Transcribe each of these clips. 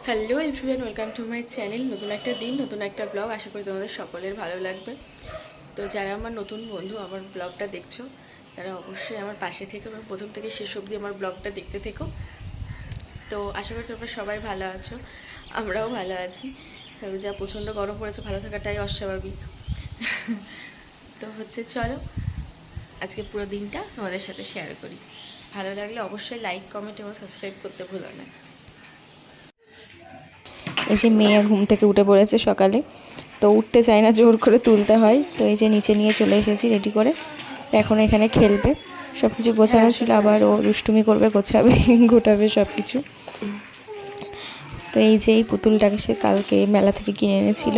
Hello everyone, welcome to my channel. নতুন একটা দিন, নতুন একটা ব্লগ। আশা করি তোমাদের সকলের ভালো লাগবে। তো যারা আমার নতুন বন্ধু আমার ব্লগটা দেখছো, তারা অবশ্যই আমার পাশে থেকো এবং প্রথম থেকে শেষ অবধি আমার ব্লগটা দেখতে থেকো। তো আশা করি তোমরা সবাই ভালো আছো, আমরাও ভালো আছি। তো যা প্রচণ্ড গরম পড়েছে, ভালো থাকাটাই অস্বাভাবিক। তো চলো আজকে পুরো দিনটা তোমাদের সাথে শেয়ার করি। ভালো লাগলে অবশ্যই লাইক, কমেন্ট এবং সাবস্ক্রাইব করতে ভুলো না। এই যে মেয়ে ঘুম থেকে উঠে পড়েছে সকালে, তো উঠতে চায় না, জোর করে তুলতে হয়। তো এই যে নিচে নিয়ে চলে এসেছি রেডি করে, এখন এখানে খেলবে। সব কিছু গোছানো ছিল, আবার ও দুষ্টুমি করবে, গোছাবে, গোটাবে সব কিছু। তো এই যে এই পুতুলটাকে সে কালকে মেলা থেকে কিনে এনেছিল।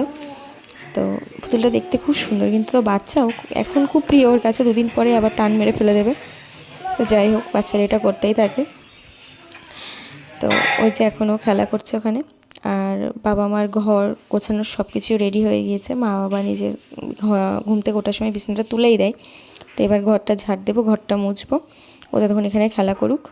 তো পুতুলটা দেখতে খুব সুন্দর, কিন্তু তো বাচ্চাও এখন খুব প্রিয় ওর কাছে। দুদিন পরে আবার টান মেরে ফেলে দেবে। তো যাই হোক, বাচ্চারা এটা করতেই থাকে। তো ওই যে এখনও খেলা করছে ওখানে। আর বাবা মার ঘর গোছানোর সব কিছু রেডি হয়ে গিয়েছে। মা বাবা নিজের ঘুম থেকে ওঠার সময় বিছানাটা তুলেই দেয়। তো এবার ঘরটা ঝাড় দেবো, ঘরটা মুছবো, ওদের তখন এখানে খেলা করুক।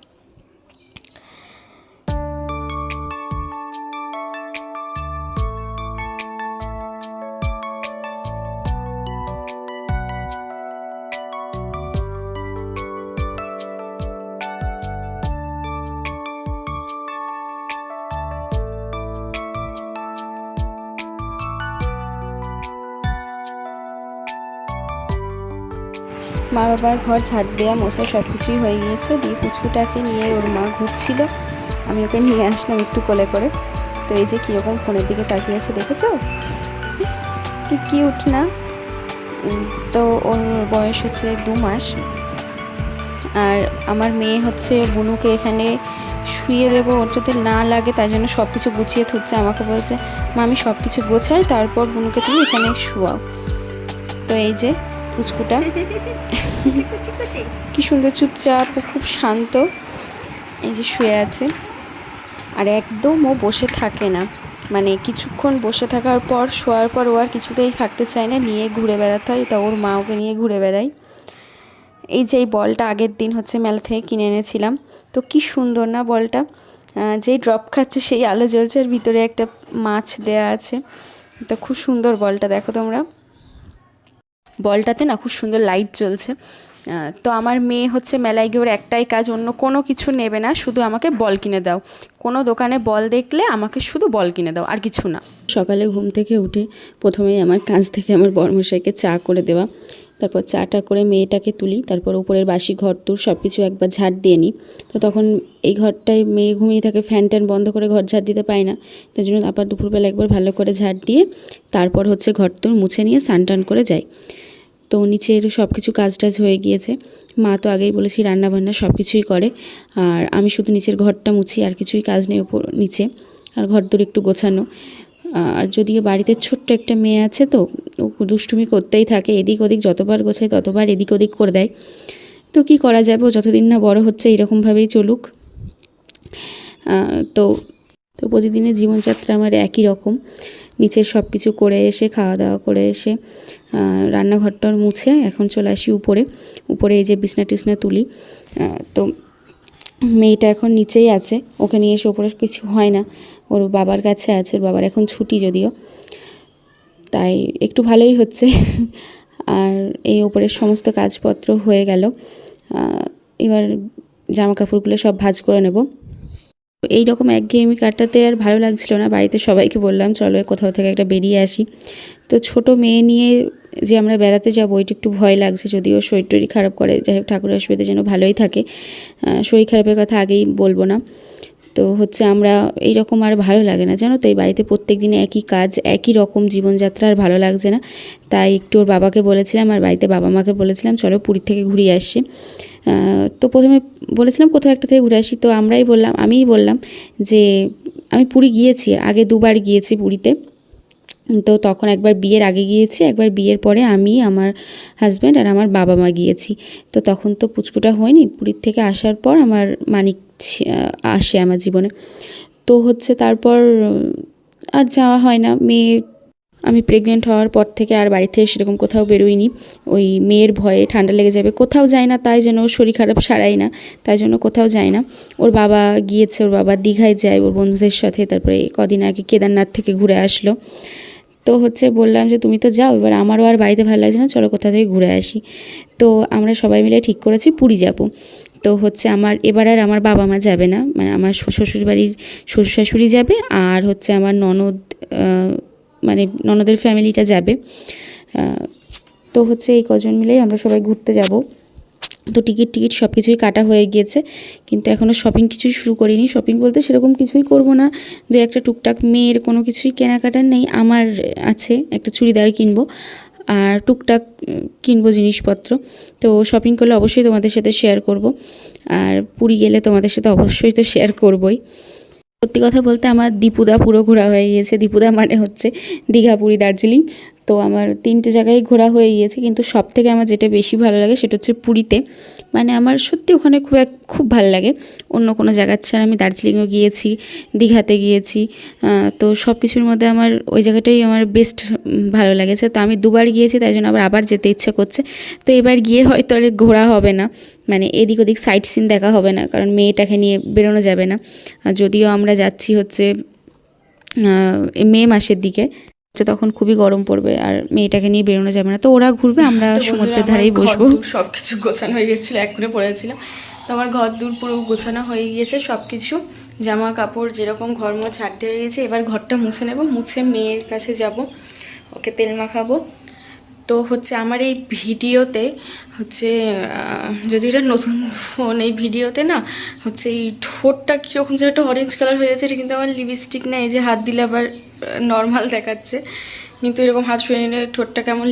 মা বাবার ঘর ঝাড় দেওয়া মোছা সব কিছুই হয়ে গিয়েছে। দিয়ে পুচকুটাকে নিয়ে ওর মা ঘুরছিল, আমি ওকে নিয়ে আসলাম একটু কোলে করে। তো এই যে কীরকম ফোনের দিকে তাকিয়ে আছে, দেখেছো? কি কিউট না? তো ওর বয়স হচ্ছে 2 মাস। আর আমার মেয়ে হচ্ছে বুনুকে এখানে শুয়ে দেবো, ওর যাতে না লাগে তাই জন্য সব কিছু গুছিয়ে থুচ্ছে। আমাকে বলছে, মা আমি সব কিছু গোছাই, তারপর বুনুকে তুমি এখানে শুয়াও। তো এই যে পুচকুটা কি সুন্দর চুপচাপ ও খুব শান্ত, এই যে শুয়ে আছে। আর একদম ও বসে থাকে না, মানে কিছুক্ষণ বসে থাকার পর শোয়ার পর ও আর কিছুতেই থাকতে চায় না, নিয়ে ঘুরে বেড়াতে হয়। তা ওর মা ওকে নিয়ে ঘুরে বেড়ায়। এই যে এই বলটা আগের দিন মেলা থেকে কিনে এনেছিলাম। তো কি সুন্দর না বলটা, যেই ড্রপ খাচ্ছে সেই আলো জ্বলছে, আর ভিতরে একটা মাছ দেয়া আছে। তো খুব সুন্দর বলটা, দেখো তোমরা, বলটাতে না খুব সুন্দর লাইট জ্বলছে। তো আমার মেয়ে মেলায় গিয়ে ওর একটাই কাজ, অন্য কোনো কিছু নেবে না, শুধু আমাকে বল কিনে দাও। কোনো দোকানে বল দেখলে আমাকে শুধু বল কিনে দাও, আর কিছু না। সকালে ঘুম থেকে উঠে প্রথমেই আমার কাজ থেকে আমার বরমশাইকে চা করে দেওয়া, তারপর চাটা করে মেয়েটাকে তুলি, তারপর উপরের বাসি ঘর তোর সব কিছু একবার ঝাড় দিয়ে নিই। তো তখন এই ঘরটায় মেয়ে ঘুমিয়ে থাকে, ফ্যান ট্যান বন্ধ করে ঘর ঝাড় দিতে পায় না, তাই জন্য আবার দুপুরবেলা একবার ভালো করে ঝাড় দিয়ে তারপর ঘর তোর মুছে নিয়ে স্নান টান করে যাই। তো নিচের সব কিছু কাজ টাজ হয়ে গিয়েছে। মা তো আগেই বলেছি রান্নাবান্না সব কিছুই করে, আর আমি শুধু নিচের ঘরটা মুছি, আর কিছুই কাজ নেই ওপর নিচে। আর ঘর দূর একটু গোছানো। আর যদিও বাড়িতে ছোট্ট একটা মেয়ে আছে, তো ও দুষ্টুমি করতেই থাকে, এদিক ওদিক যতবার গোছায় ততবার এদিক ওদিক করে দেয়। তো কি করা যাবে, ও যতদিন না বড় হচ্ছে এইরকমভাবেই চলুক। তো তো প্রতিদিনের জীবনযাত্রা আমার একই রকম। নিচের সব কিছু করে এসে, খাওয়া দাওয়া করে এসে রান্নাঘরটার মুছে এখন চলে আসি উপরে। উপরে এই যে বিছনা টিছনা তুলি। তো মেয়েটা এখন নিচেই আছে, ওকে নিয়ে এসে ওপরে কিছু হয় না, ওর বাবার কাছে আছে। ওর বাবার এখন ছুটি যদিও, তাই একটু ভালোই হচ্ছে। আর এই ওপরের সমস্ত কাজপত্র হয়ে গেল, এবার জামা কাপড়গুলো সব ভাঁজ করে নেব। এই রকম একঘেয়েমি কাটাতে আর ভালো লাগছিল না। বাড়িতে সবাইকে বললাম চলো কোথাও থেকে একটা বেরিয়ে আসি। তো ছোট মেয়ে নিয়ে যে আমরা বেড়াতে যাবো ওইটা একটু ভয় লাগছে, যদিও শরীর টরীর খারাপ করে। যাই হোক, ঠাকুরের আশীর্বাদে যেন ভালোই থাকে। শরীর খারাপের কথা আগেই বলবো না। তো আমরা এইরকম আর ভালো লাগে না, জানো তো। এই বাড়িতে প্রত্যেক দিনে একই কাজ, একই রকম জীবনযাত্রা, আর ভালো লাগছে না। তাই একটু ওর বাবাকে বলেছিলাম, আর বাড়িতে বাবা মাকে বলেছিলাম চলো পুরীর থেকে ঘুরিয়ে আসছি। তো প্রথমে বলেছিলাম কোথাও একটা থেকে ঘুরে আসি। তো আমিই বললাম যে আমি পুরী গিয়েছি, আগে 2 বার গিয়েছি পুরীতে। তো তখন একবার বিয়ের আগে গিয়েছি, একবার বিয়ের পরে আমি, আমার হাজব্যান্ড আর আমার বাবা মা গিয়েছি। তো তখন তো পুচকুটা হয়নি। পুরীর থেকে আসার পর আমার মানিক আসে আমার জীবনে। তো তারপর আর যাওয়া হয় না। মেয়ে আমি প্রেগনেন্ট হওয়ার পর থেকে আর বাড়ি থেকে সেরকম কোথাও বেরোইনি। ওই মেয়ের ভয়ে ঠান্ডা লেগে যাবে, কোথাও যায় না, তাই জন্য ওর শরীর খারাপ সারাই না, তাই জন্য কোথাও যায় না। ওর বাবা গিয়েছে, ওর বাবা দীঘায় যায় ওর বন্ধুদের সাথে, তারপরে কদিন আগে কেদারনাথ থেকে ঘুরে আসলো। তো হচ্ছে বললাম যে তুমি তো যাও, এবার আমারও আর বাড়িতে ভালো লাগছে না, চলো কোথা থেকে ঘুরে আসি। তো আমরা সবাই মিলে ঠিক করেছি পুরী যাব। তো হচ্ছে আমার এবার আর আমার বাবা মা যাবে না, মানে আমার শ্বশুরবাড়ির শ্বশুর শাশুড়ি যাবে, আর হচ্ছে আমার ননদ, মানে ননদের ফ্যামিলিটা যাবে। তো হচ্ছে এই কজন মিলেই আমরা সবাই ঘুরতে যাব। তো টিকিট সব কিছুই কাটা হয়ে গিয়েছে, কিন্তু এখনও শপিং কিছুই শুরু করিনি। শপিং বলতে সেরকম কিছুই করব না, দু একটা টুকটাক মেয়ের কোনো কিছুই কেনাকাটার নেই। আমার আছে একটা চুড়িদার কিনবো, আর টুকটাক কিনবো জিনিসপত্র। তো শপিং করলে অবশ্যই তোমাদের সাথে শেয়ার করব, আর পুরী গেলে তোমাদের সাথে অবশ্যই তো শেয়ার করবই। সত্যি কথা বলতে আমার দীপুদা পুরো ঘোরা হয়ে গিয়েছে। দীপুদা মানে হচ্ছে দীঘা, পুরী, দার্জিলিং। তো আমার 3টে জায়গায় ঘোরা হয়ে গিয়েছে, কিন্তু সবথেকে আমার যেটা বেশি ভালো লাগে সেটা হচ্ছে পুরীতে। মানে আমার সত্যি ওখানে খুব ভালো লাগে। অন্য কোনো জায়গার ছাড়া আমি দার্জিলিংও গিয়েছি, দীঘাতে গিয়েছি। তো সব কিছুর মধ্যে আমার ওই জায়গাটাই আমার বেস্ট ভালো লেগেছে। তো আমি দুবার গিয়েছি, তাই জন্য আবার যেতে ইচ্ছে করছে। তো এবার গিয়ে হয়তো আর ঘোরা হবে না, মানে এদিক ওদিক সাইট সিন দেখা হবে না, কারণ মেয়েটাকে নিয়ে বেরোনো যাবে না। যদিও আমরা যাচ্ছি হচ্ছে মে মাসের দিকে, তো তখন খুবই গরম পড়বে আর মেয়েটাকে নিয়ে বেরোনো যাবে না। তো ওরা ঘুরবে, আমরা সমুদ্রের ধারেই বসবো। সব কিছু গোছানো হয়ে গেছিলো, এক করে পড়েছিলাম। তো আমার ঘর দূর পুরো গোছানো হয়ে গিয়েছে, সব কিছু জামা কাপড় যেরকম ঘর মোছ ছাড়তে হয়ে গেছে। এবার ঘরটা মুছে নেব, মুছে মেয়ের কাছে যাব, ওকে তেল মাখাবো। তো হচ্ছে আমার এই ভিডিওতে হচ্ছে যদি এটা নতুন ফোন, এই ভিডিওতে না হচ্ছে এই ঠোঁটটা কীরকম যেন একটা অরেঞ্জ কালার হয়ে যাচ্ছে। এটা কিন্তু আমার লিপস্টিক না, এই যে হাত দিলে আবার নর্মাল দেখাচ্ছে, কিন্তু এরকম হাত শুয়ে নিলে ঠোঁটটা কেমন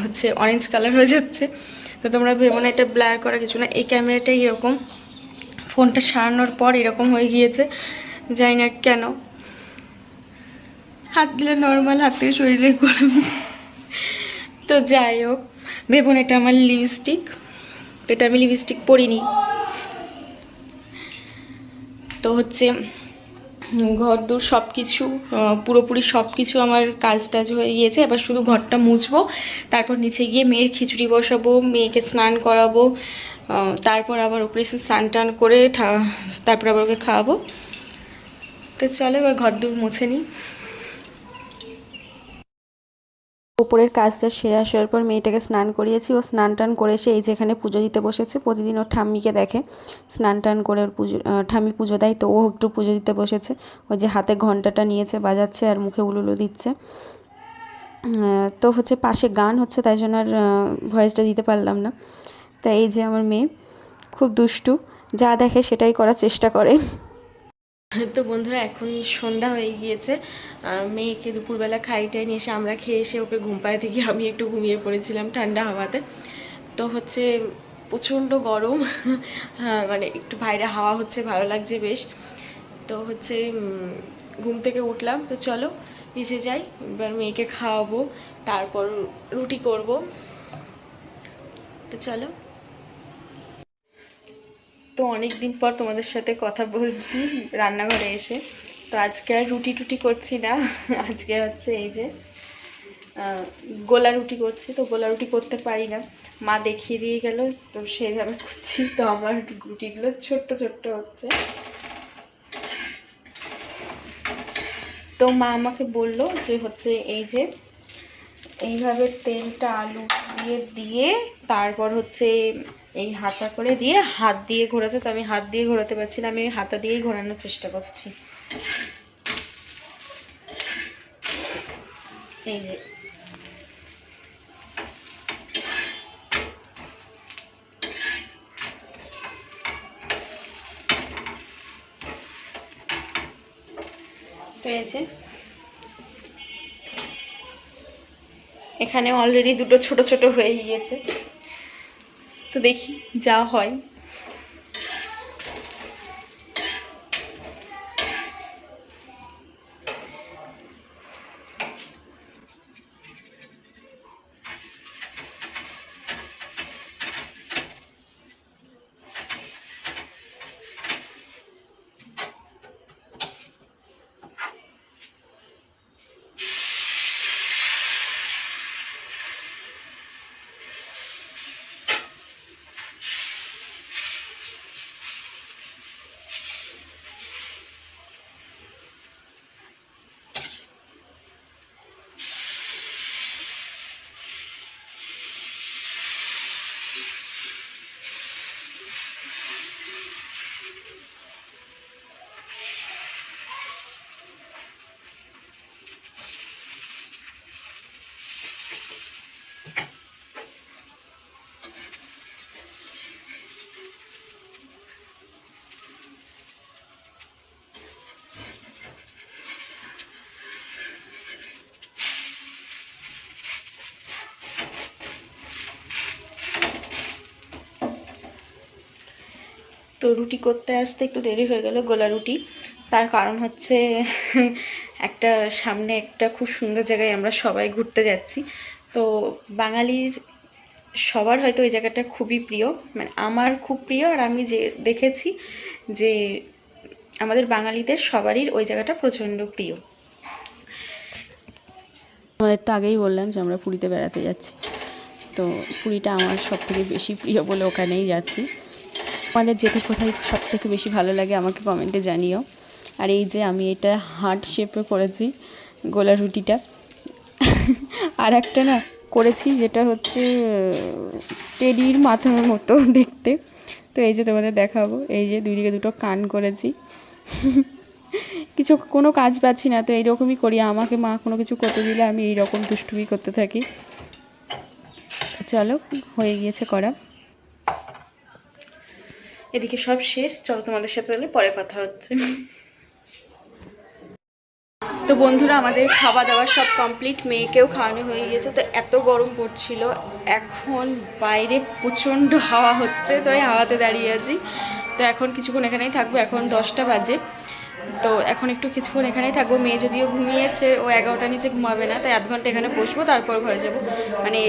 হচ্ছে অরেঞ্জ কালার হয়ে যাচ্ছে। তো তোমরা ভেবো না এটা ব্লার করা কিছু না, এই ক্যামেরাটাই এরকম, ফোনটা সারানোর পর এরকম হয়ে গিয়েছে, জানি না কেন। হাত দিলে নর্মাল, হাত থেকে শরীরে গরম। তো যাই হোক, ভেবুন এটা আমার লিপস্টিক, এটা আমি লিপস্টিক পরিনি। তো হচ্ছে ঘর দূর সব কিছু পুরোপুরি সব কিছু আমার কাজ টাজ হয়ে গিয়েছে। এবার শুধু ঘরটা মুছবো, তারপর নিচে গিয়ে মেয়ের খিচুড়ি বসাবো, মেয়েকে স্নান করাবো, তারপর আবার উপরে এসে স্নান টান করে তারপর আবার ওকে খাওয়াবো। তো চলো এবার ঘর দূর মুছে নিই। উপরের কাজটা সেরে আসার পর মেয়েটাকে স্নান করিয়েছি, ও স্নান টান করে এসে এই যে এখানে পুজো দিতে বসেছে। প্রতিদিন ওর ঠাম্মিকে দেখে স্নান টান করে ওর পুজো, ঠাম্মি পুজো দেয়, তো ও একটু পুজো দিতে বসেছে। ওই যে হাতে ঘন্টাটা নিয়েছে, বাজাচ্ছে আর মুখে উলুলু দিচ্ছে। তো হচ্ছে পাশে গান হচ্ছে, তাই জন্য আর ভয়েসটা দিতে পারলাম না। তাই এই যে আমার মেয়ে খুব দুষ্টু, যা দেখে সেটাই করার চেষ্টা করে। তো বন্ধুরা এখন সন্ধ্যা হয়ে গিয়েছে, মেয়েকে দুপুরবেলা খাইটাই নিয়ে এসে আমরা খেয়ে এসে ওকে ঘুম পাড়াতে গিয়ে আমি একটু ঘুমিয়ে পড়েছিলাম ঠান্ডা হাওয়াতে। তো হচ্ছে প্রচণ্ড গরম, মানে একটু বাইরে হাওয়া হচ্ছে, ভালো লাগছে বেশ। তো হচ্ছে ঘুম থেকে উঠলাম, তো চলো নিচে যাই, এবার মেয়েকে খাওয়াবো, তারপর রুটি করব। তো চলো। তো অনেক দিন পর তোমাদের সাথে কথা বলছি রান্নাঘরে এসে। তো আজকে আর রুটি টুটি করছি না, আজকে হচ্ছে এই যে গোলা রুটি করছি। তো গোলা রুটি করতে পারি না, মা দেখিয়ে দিয়ে গেল, তো সেইভাবে করছি। তো আমার রুটিগুলো ছোট্ট ছোট্ট হচ্ছে। তো মা আমাকে বললো যে হচ্ছে এই যে এইভাবে তেলটা আলু দিয়ে দিয়ে তারপর হচ্ছে এই হাতা করে দিয়ে হাত দিয়ে ঘোরাতে। তো আমি হাত দিয়ে ঘোরাতে পারছি না, আমি হাতা দিয়েই ঘোরানোর চেষ্টা করছি। এই যে পেয়েছে, এখানে অলরেডি দুটো ছোট ছোট হয়ে গিয়েছে। তো দেখি যা হয়। তো রুটি করতে আসতে একটু দেরি হয়ে গেল, গোলা রুটি। তার কারণ হচ্ছে একটা সামনে একটা খুব সুন্দর জায়গায় আমরা সবাই ঘুরতে যাচ্ছি। তো বাঙালির সবার হয়তো ওই জায়গাটা খুবই প্রিয়, মানে আমার খুব প্রিয়। আর আমি যে দেখেছি যে আমাদের বাঙালিদের সবারই ওই জায়গাটা প্রচণ্ড প্রিয়। আমাদের তো আগেই বললাম যে আমরা পুরীতে বেড়াতে যাচ্ছি, তো পুরীটা আমার সব থেকে বেশি প্রিয় বলে ওখানেই যাচ্ছি। আমাদের যেতে কোথায় সব থেকে বেশি ভালো লাগে আমাকে কমেন্টে জানিও। আর এই যে আমি এটা হার্ট শেপে করেছি গোলা রুটিটা। আর একটা না করেছি যেটা হচ্ছে টেডির মাথার মতো দেখতে। তো এই যে তোমাদের দেখাবো, এই যে দুইদিকে দুটো কান করেছি। কোনো কাজ পাচ্ছি না, তো এইরকমই করি। আমাকে মা কোনো কিছু করতে দিলে আমি এইরকম দুষ্টুমি করতে থাকি। তো চলো, হয়ে গিয়েছে করা। এদিকে সব শেষ, চলো তোমাদের সাথে তাহলে পরে কথা হচ্ছে। তো বন্ধুরা, আমাদের খাওয়া দাওয়া সব কমপ্লিট, মেয়েকেও খাওয়ানো হয়ে গিয়েছে। তো এত গরম পড়ছিল, এখন বাইরে প্রচণ্ড হাওয়া হচ্ছে, তো এই হাওয়াতে দাঁড়িয়ে আছি। তো এখন কিছুক্ষণ এখানেই থাকবো, এখন 10টা বাজে। তো এখন একটু কিছুক্ষণ এখানেই থাকবো। মেয়ে যদিও ঘুমিয়েছে, ও 11টার নিচে ঘুমাবে না, তাই আধ ঘন্টা এখানে বসবো, তারপর ঘরে যাব। মানে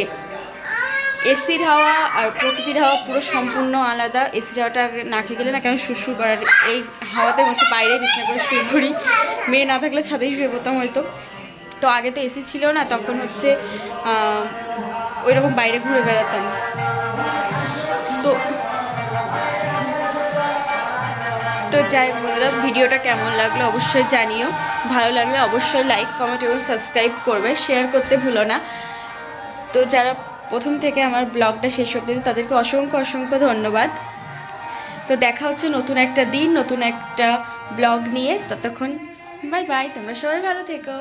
এসির হাওয়া আর প্রকৃতির হাওয়া পুরো সম্পূর্ণ আলাদা। এসির হাওয়াটা না খেয়ে গেলে না কেমন সুরসুর করার, এই হাওয়াতে হচ্ছে বাইরে বিছানা করে শুয়ে পড়ি। মেয়ে না থাকলে ছাদেই শুয়ে পড়তাম হয়তো। তো আগে তো এসি ছিল না, তখন হচ্ছে ওই রকম বাইরে ঘুরে বেড়াতাম। তো তো যাই হোক বন্ধুরা, ভিডিওটা কেমন লাগলো অবশ্যই জানিও। ভালো লাগলে অবশ্যই লাইক, কমেন্ট এবং সাবস্ক্রাইব করবে, শেয়ার করতে ভুলো না। তো যারা প্রথম থেকে আমার ব্লগটা শেষ অবধি, তাদেরকে অসংখ্য অসংখ্য ধন্যবাদ। তো দেখা হচ্ছে নতুন একটা দিন, নতুন একটা ব্লগ নিয়ে। ততক্ষণ বাই বাই, তোমরা সবাই ভালো থেকো।